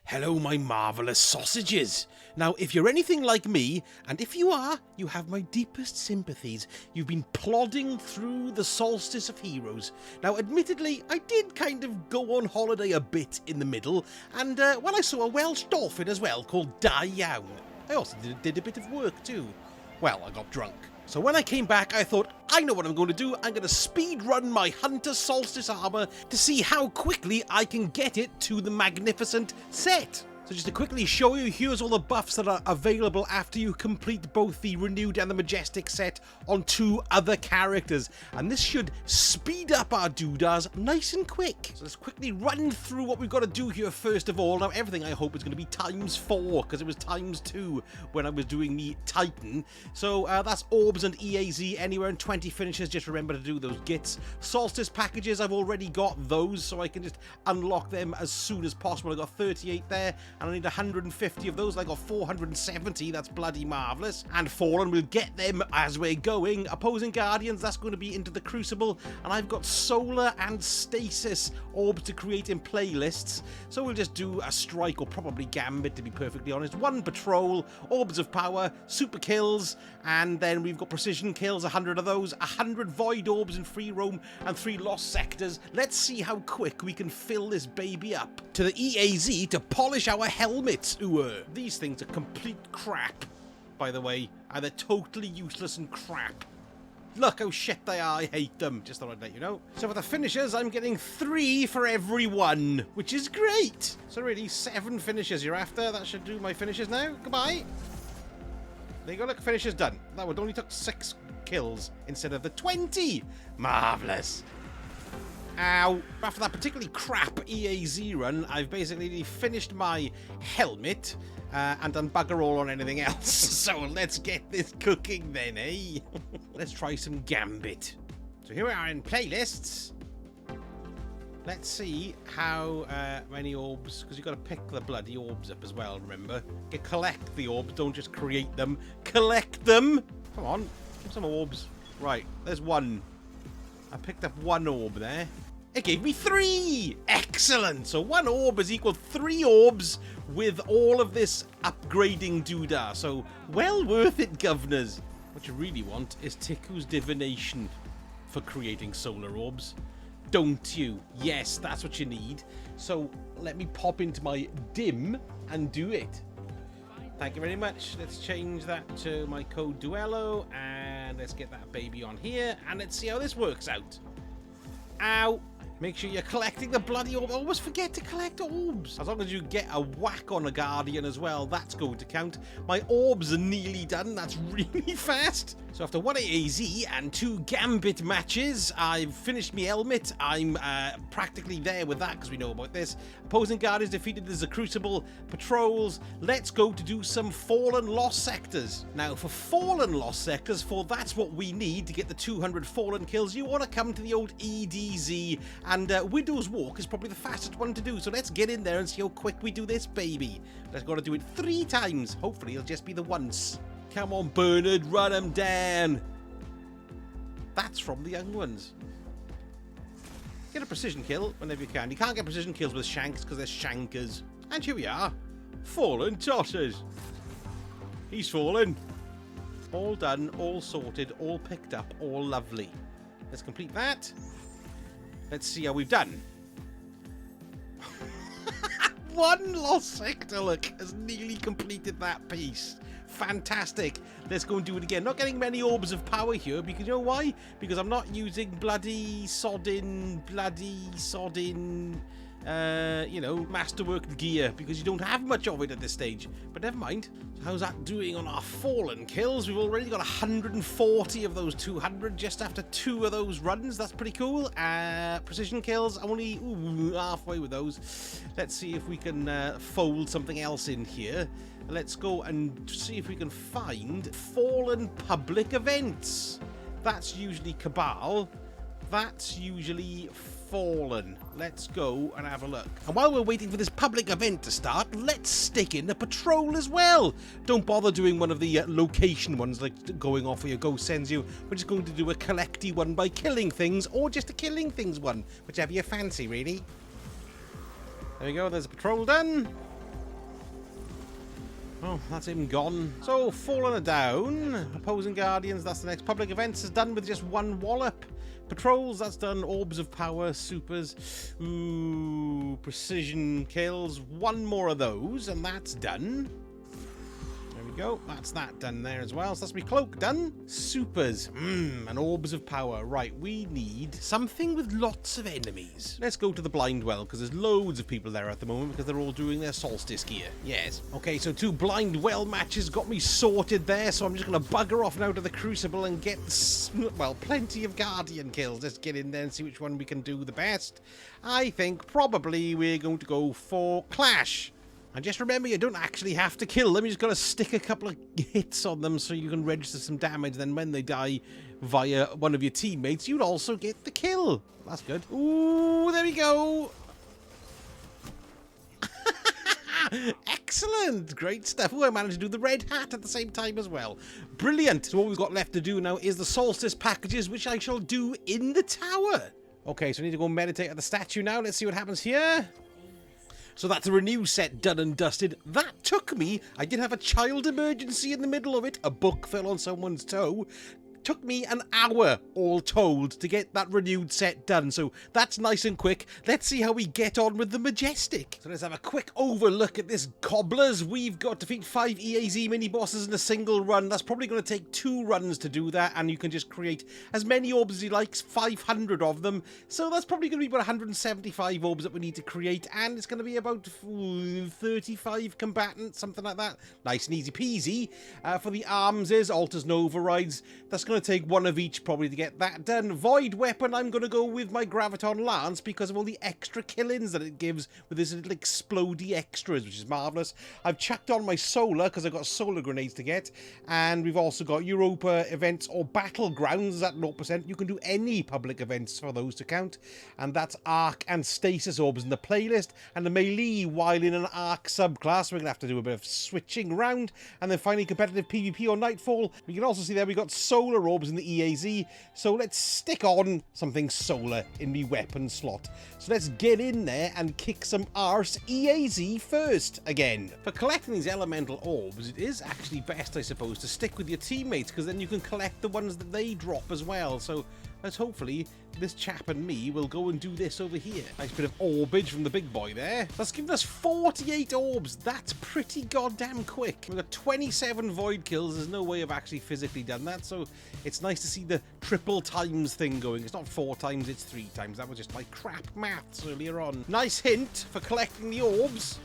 Hello, my marvellous sausages. Now, if you're anything like me, and if you are, you have my deepest sympathies. You've been plodding through the Solstice of Heroes. Now, admittedly, I did kind of go on holiday a bit in the middle, and, well, I saw a Welsh dolphin as well called Da Iawn. I also did a bit of work too. Well, I got drunk. So when I came back, I thought, I know what I'm going to do. I'm going to speed run my Hunter Solstice armor to see how quickly I can get it to the Magnificent set. So just to quickly show you, here's all the buffs that are available after you complete both the Renewed and the Majestic set on 2 other characters. And this should speed up our doodahs nice and quick. So let's quickly run through what we've got to do here first of all. Now everything I hope is going to be ×4 because it was ×2 when I was doing the Titan. So that's Orbs and EAZ anywhere in 20 finishes. Just remember to do those gits. Solstice packages, I've already got those so I can just unlock them as soon as possible. I got 38 there. And I need 150 of those. I got 470. That's bloody marvellous. And Fallen, we'll get them as we're going. Opposing Guardians, that's going to be into the Crucible. And I've got Solar and Stasis orbs to create in playlists. So we'll just do a Strike or probably Gambit, to be perfectly honest. 1 Patrol, Orbs of Power, Super Kills, and then we've got Precision Kills, 100 of those, 100 Void Orbs in Free Roam, and 3 Lost Sectors. Let's see how quick we can fill this baby up. To the EAZ to polish our helmets. Ooh, these things are complete crap, by the way, and they're totally useless and crap. Look how shit they are, I hate them. Just thought I'd let you know. So for the finishers, I'm getting 3 for every 1, which is great. So really, 7 finishers you're after. That should do my finishers now. Goodbye. There you go, look, finishers done. That one only took 6 kills instead of the 20. Marvellous. Ow. After that particularly crap EAZ run, I've basically finished my helmet and done bugger all on anything else. So let's get this cooking then, eh? Let's try some Gambit. So here we are in playlists. Let's see how many orbs, because you've got to pick the bloody orbs up as well, remember? You collect the orbs, don't just create them. Collect them! Come on, give some orbs. Right, there's 1. I picked up 1 orb there. It gave me 3! Excellent! So 1 orb is equal to 3 orbs with all of this upgrading doodah. So well worth it, governors. What you really want is Tiku's Divination for creating solar orbs. Don't you? Yes, that's what you need. So let me pop into my dim and do it. Thank you very much. Let's change that to my code Duello and let's get that baby on here and let's see how this works out. Ow! Make sure you're collecting the bloody orb. Always forget to collect orbs. As long as you get a whack on a Guardian as well, that's going to count. My orbs are nearly done. That's really fast. So after 1 AAZ and 2 Gambit matches, I've finished my helmet. I'm practically there with that because we know about this. Opposing Guardians defeated as a Crucible. Patrols. Let's go to do some Fallen Lost Sectors. Now for Fallen Lost Sectors, for that's what we need to get the 200 Fallen kills, you want to come to the old EDZ. And Widow's Walk is probably the fastest one to do. So let's get in there and see how quick we do this, baby. Let's go to do it 3 times. Hopefully it'll just be the once. Come on, Bernard, run them down. That's from the young ones. Get a precision kill whenever you can. You can't get precision kills with shanks because they're shankers. And here we are. Fallen Totters. He's fallen. All done, all sorted, all picked up, all lovely. Let's complete that. Let's see how we've done. 1 Lost Sector, look, has nearly completed that piece. Fantastic. Let's go and do it again. Not getting many orbs of power here because you know why? Because I'm not using bloody sodding, you know, masterwork gear because you don't have much of it at this stage. But never mind. So how's that doing on our Fallen kills? We've already got 140 of those 200 just after 2 of those runs. That's pretty cool. Precision kills, I'm only halfway with those. Let's see if we can fold something else in here. Let's go and see if we can find Fallen public events. That's usually Cabal. That's usually Fallen. Let's go and have a look. And while we're waiting for this public event to start, let's stick in a patrol as well. Don't bother doing one of the location ones like going off where your ghost sends you. We're just going to do a collecty one by killing things or just a killing things one, whichever you fancy, really. There we go, there's a patrol done. Oh, that's him gone. So, Fallen are down. Opposing Guardians, that's the next. Public Events is done with just one wallop. Patrols, that's done. Orbs of Power, Supers. Ooh, Precision Kills. One more of those, and that's done. There we go. That's that done there as well. So that's my cloak done. Supers. And Orbs of Power. Right, we need something with lots of enemies. Let's go to the Blind Well, because there's loads of people there at the moment, because they're all doing their Solstice gear. Yes. Okay, so 2 Blind Well matches got me sorted there, so I'm just going to bugger off now to the Crucible and get, well, plenty of Guardian kills. Let's get in there and see which one we can do the best. I think probably we're going to go for Clash. And just remember, you don't actually have to kill them. You just got to stick a couple of hits on them so you can register some damage. Then when they die via one of your teammates, you'd also get the kill. That's good. Ooh, there we go. Excellent. Great stuff. Oh, I managed to do the red hat at the same time as well. Brilliant. So what we've got left to do now is the Solstice packages, which I shall do in the tower. Okay, so I need to go meditate at the statue now. Let's see what happens here. So that's a renew set done and dusted. That took me, I did have a child emergency in the middle of it. A book fell on someone's toe. Took me an hour, all told, to get that renewed set done. So that's nice and quick. Let's see how we get on with the Majestic. So let's have a quick overlook at this Cobblers. We've got to defeat 5 EAZ mini-bosses in a single run. That's probably going to take 2 runs to do that. And you can just create as many orbs as you like, 500 of them. So that's probably going to be about 175 orbs that we need to create. And it's going to be about 35 combatants, something like that. Nice and easy peasy. For the arms is alters and overrides. That's going to take one of each probably to get that done. Void weapon, I'm going to go with my Graviton Lance because of all the extra kill-ins that it gives with this little explodey extras, which is marvellous. I've chucked on my solar because I've got solar grenades to get, and we've also got Europa events or battlegrounds at 0%. You can do any public events for those to count, and that's arc and stasis orbs in the playlist, and the melee while in an arc subclass. We're going to have to do a bit of switching round, and then finally competitive PvP or Nightfall. You can also see there we got solar orbs in the EAZ, so let's stick on something solar in the weapon slot. So let's get in there and kick some arse EAZ first again. For collecting these elemental orbs, it is actually best, I suppose, to stick with your teammates, because then you can collect the ones that they drop as well. So let's hopefully this chap and me will go and do this over here. Nice bit of orbage from the big boy there. That's given us 48 orbs. That's pretty goddamn quick. We've got 27 void kills. There's no way I've actually physically done that, so it's nice to see the triple times thing going. It's not 4 times, it's 3 times. That was just my crap maths earlier on. Nice hint for collecting the orbs.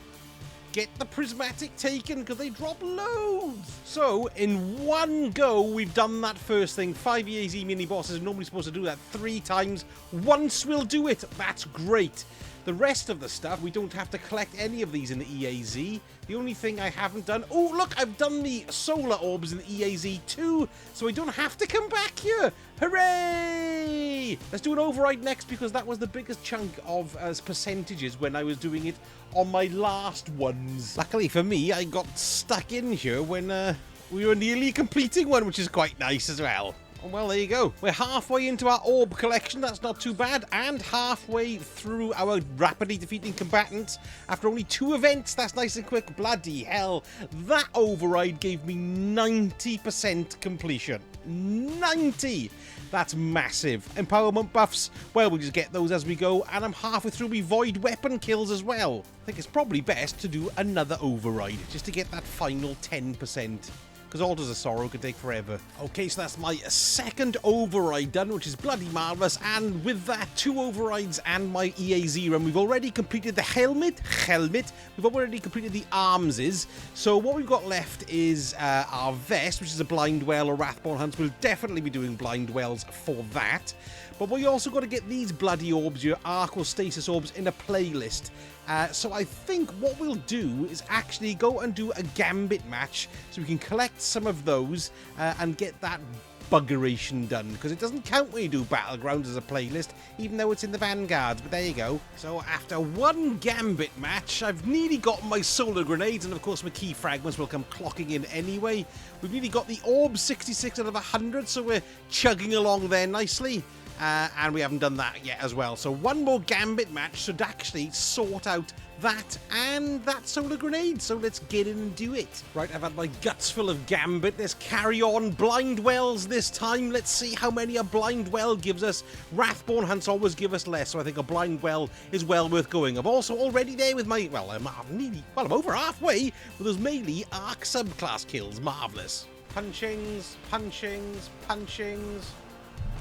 Get the prismatic taken because they drop loads. So in one go we've done that first thing. 5 EAZ mini bosses, nobody's supposed to do that 3 times. Once we'll do it. That's great. The rest of the stuff, we don't have to collect any of these in the EAZ. The only thing I haven't done... Oh, look, I've done the solar orbs in the EAZ too, so I don't have to come back here. Hooray! Let's do an override next, because that was the biggest chunk of percentages when I was doing it on my last ones. Luckily for me, I got stuck in here when we were nearly completing one, which is quite nice as well. Well, there you go. We're halfway into our orb collection. That's not too bad. And halfway through our rapidly defeating combatants after only 2 events. That's nice and quick. Bloody hell. That override gave me 90% completion. 90! That's massive. Empowerment buffs, well, we'll just get those as we go. And I'm halfway through my void weapon kills as well. I think it's probably best to do another override just to get that final 10%. Because Altars of Sorrow can take forever. Okay, so that's my second override done, which is bloody marvellous. And with that, 2 overrides and my EAZ run, we've already completed the helmet. We've already completed the armses. So what we've got left is our vest, which is a Blind Well or Wrathborn Hunt. We'll definitely be doing Blind Wells for that. But we also got to get these bloody orbs, your arc or stasis orbs, in a playlist. So I think what we'll do is actually go and do a gambit match so we can collect some of those and get that buggeration done, because it doesn't count when you do Battlegrounds as a playlist, even though it's in the Vanguards, but there you go. So after 1 gambit match, I've nearly got my solar grenades, and of course my key fragments will come clocking in anyway. We've nearly got the orb 66 out of 100, so we're chugging along there nicely. and we haven't done that yet as well. So one more Gambit match should actually sort out that and that solar grenade. So let's get in and do it. Right, I've had my guts full of Gambit. Let's carry on. Blind Wells this time. Let's see how many a Blind Well gives us. Wrathborn Hunts always give us less, so I think a Blind Well is well worth going. I'm also already there with my, well, I'm over halfway with those melee arc subclass kills. Marvellous. Punchings, punchings, punchings.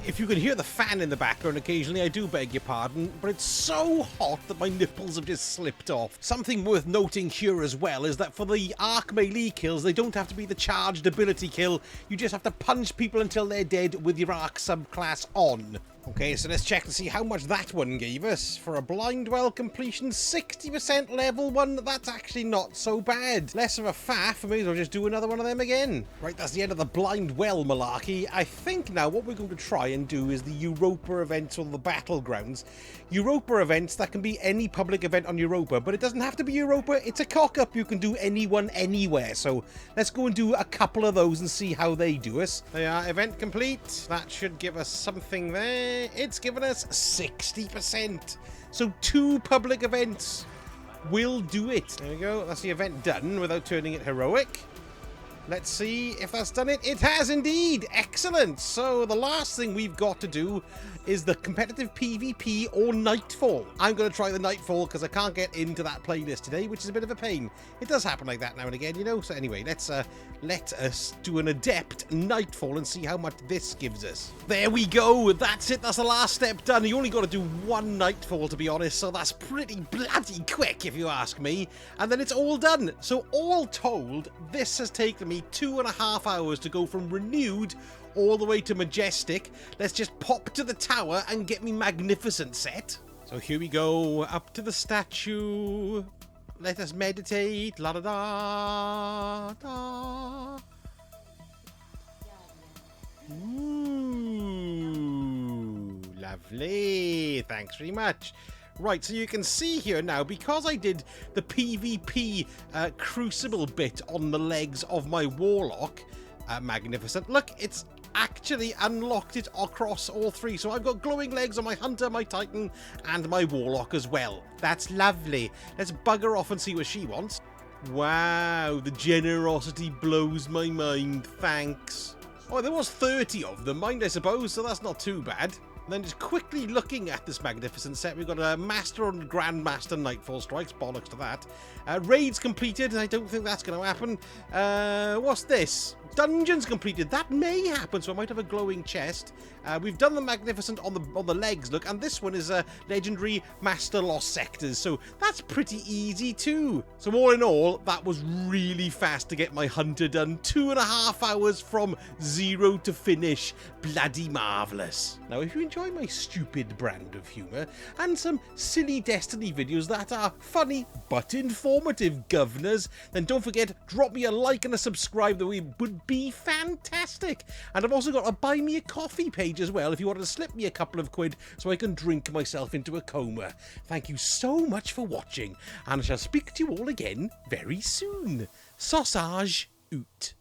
If you can hear the fan in the background occasionally, I do beg your pardon, but it's so hot that my nipples have just slipped off. Something worth noting here as well is that for the arc melee kills, they don't have to be the charged ability kill. You just have to punch people until they're dead with your arc subclass on. Okay, so let's check to see how much that one gave us. For a Blind Well completion, 60% level 1, that's actually not so bad. Less of a faff, I may as well just do another one of them again. Right, that's the end of the Blind Well malarkey. I think now what we're going to try and do is the Europa events or the Battlegrounds. Europa events, that can be any public event on Europa, but it doesn't have to be Europa, it's a cock-up. You can do anyone anywhere. So let's go and do a couple of those and see how they do us. They are event complete. That should give us something there. It's given us 60%. So 2 public events will do it. There we go. That's the event done without turning it heroic. Let's see if that's done it. It has indeed. Excellent. So the last thing we've got to do is the competitive PvP or Nightfall. I'm going to try the Nightfall because I can't get into that playlist today, which is a bit of a pain. It does happen like that now and again, you know. So anyway, let us do an Adept Nightfall and see how much this gives us. There we go. That's it. That's the last step done. You only got to do 1 Nightfall, to be honest. So that's pretty bloody quick, if you ask me. And then it's all done. So all told, this has taken me 2.5 hours to go from Renewed all the way to Majestic. Let's just pop to the tower and get me Magnificent set. So here we go, up to the statue. Let us meditate. La da da da. Ooh, lovely. Thanks very much. Right, so you can see here now, because I did the PvP Crucible bit on the legs of my Warlock, Magnificent. Look, it's actually unlocked it across all 3. So I've got glowing legs on my Hunter, my Titan, and my Warlock as well. That's lovely. Let's bugger off and see what she wants. Wow, the generosity blows my mind. Thanks. Oh, there was 30 of them, mind I suppose, so that's not too bad. And then just quickly looking at this Magnificent set, we've got a Master and Grandmaster Nightfall Strikes, bollocks to that. Raids completed, I don't think that's going to happen. What's this? Dungeons completed, that may happen, so I might have a glowing chest. We've done the Magnificent on the legs, look, and this one is a legendary Master Lost Sectors, so that's pretty easy too. So all in all, that was really fast to get my Hunter done. 2.5 hours from 0 to finish. Bloody marvellous. Now, if you enjoy my stupid brand of humour and some silly Destiny videos that are funny but informative, governors, then don't forget, drop me a like and a subscribe. That would be fantastic. And I've also got a buy me a coffee page as well if you want to slip me a couple of quid so I can drink myself into a coma. Thank you so much for watching, and I shall speak to you all again very soon. Sausage out.